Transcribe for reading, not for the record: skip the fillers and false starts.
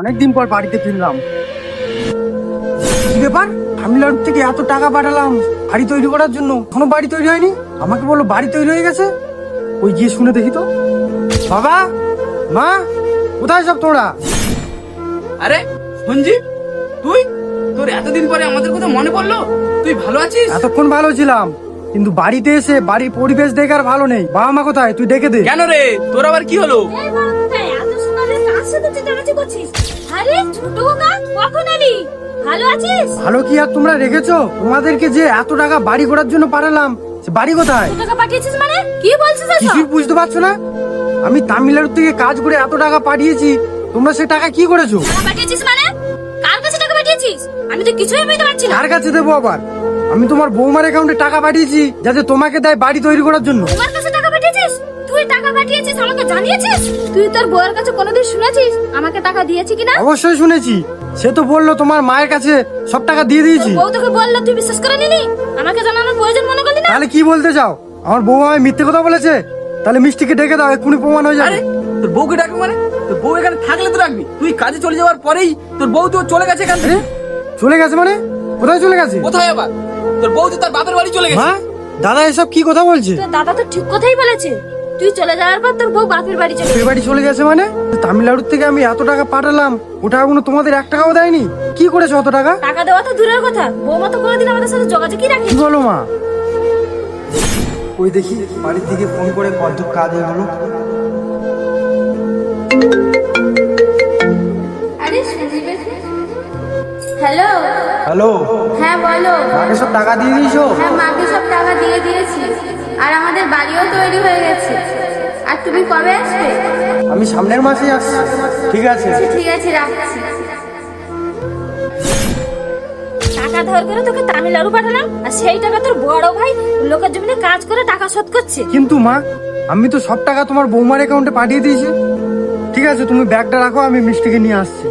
অনেকদিন পর বাড়িতে ফিরলাম। কি ব্যাপার, তামিলনাড়ু থেকে এত টাকা পাঠালাম বাড়ি তৈরি করার জন্য, কোনো বাড়ি তৈরি হয়নি। আমাকে বললো বাড়ি তৈরি হয়ে গেছে। ওই গিয়ে শুনে দেখি তো। বাবা, মা, কোথায় সব তোমরা? আরে সঞ্জীব, তুই তোর এতদিন পরে আমাদের কথা মনে পড়লো? তুই ভালো আছিস? এতক্ষণ ভালো ছিলাম, কিন্তু বাড়িতে এসে বাড়ির পরিবেশ দেখে আর ভালো নেই। বাবা মা কোথায় তুই ডেকে দে। কেন রে, তোর আবার কি হলো? এই বাবা, কোথায়? এত সকালে কার সাথে চেঁচামেচি করছিস? আরে ছোট কাকা, কখন এলি? ভালো আছিস? ভালো কি আর তোমরা রেখেছো? তোমাদেরকে যে এত টাকা বাড়ি করার জন্য পাঠালাম, সে বাড়ি কোথায়? কত টাকা পাঠিয়েছিস মানে? কি বলছিস এসব? কিছুই বুঝতে পারছো না? আমি তামিলনাড়ু থেকে কাজ করে এত টাকা পাঠিয়েছি, তোমরা সে টাকা কি করেছো? টাকা পাঠিয়েছিস মানে? কার কাছে টাকা পাঠিয়েছিস? আমি তো কিছুই বুঝতে পারছি না। কার কাছে দেবো আবার? আমি তোমার বৌমার অ্যাকাউন্টে টাকা পাঠিয়েছি যাতে তোমাকে দেয় বাড়ি তৈরি করার জন্য। তোমার কাছে টাকা পাঠিয়েছিস? তুই টাকা পাঠিয়েছিস, আমাকে জানিয়েছিস? তুই তোর বউয়ের কাছে কোনোদিন শুনেছিস আমাকে টাকা দিয়েছি কিনা? অবশ্যই শুনেছি, সে তো বললো তোমার মায়ের কাছে সব টাকা দিয়ে দিয়েছি। বউ তোকে বললো, তুই বিশ্বাস করে নিলি? আমাকে জানানোর প্রয়োজন মনে করলি না? তাহলে কি বলতে চাও? আমার বউ আমায় মিথ্যে কথা বলেছে? তাহলে মিষ্টিকে ডেকে দাও, এক্ষুনি প্রমাণ হয়ে যাবে। আরে তোর বউকে ডাকবি মানে? তোর বউ এখানে থাকলে তো রাখবি, তুই কাজে চলে যাওয়ার পরেই তোর বউ তো চলে গেছে এখান থেকে। চলে গেছে মানে? কোথায় চলে গেছে? কোথায় আবার? তোর বউ তো তার বাপের বাড়ি চলে গেছে। মা, দাদা এসব কি কথা বলছে? তোর দাদা তো ঠিক কথাই বলেছে। তুই চলে যাওয়ার পর তোর বউ বাপের বাড়ি চলে বাপের বাড়ি চলে গেছে মানে? তামিলনাড়ু থেকে আমি এত টাকা পাঠালাম, ওটা এখনো তোমাদের 1 টাকাও দেয়নি। কি করেছো অত টাকা? টাকা দেওয়া তো দূরের কথা, বৌমা তো কোনোদিন আমাদের সাথে যোগাযোগই রাখে। কি বলো মা? ওই দেখি বাড়ির দিকে ফোন করে কত কাজ হলো। আরে সঞ্জীবের হ্যালো। হ্যালো, হ্যাঁ বলো। মাকে সব টাকা দিয়ে দিয়েছো? হ্যাঁ, মাকে সব টাকা দিয়ে দিয়েছি, আর আমাদের বাড়িও তৈরি হয়ে গেছে। আর তুমি কবে আসবে? আমি সামনের মাসেই আসছি। ঠিক আছে। ঠিক আছে, রাখছি। টাকা ধার করে তোকে তামিলনাড়ু পাঠালাম, আর সেই টাকা তোর বড় ভাই লোকের জমিনে কাজ করে টাকা শোধ করছে। কিন্তু মা, আমি তো সব টাকা তোমার বৌমার অ্যাকাউন্টে পাঠিয়ে দিয়েছি। ঠিক আছে, তুমি ব্যাগটা রাখো, আমি মিষ্টিকে নিয়ে আসছি।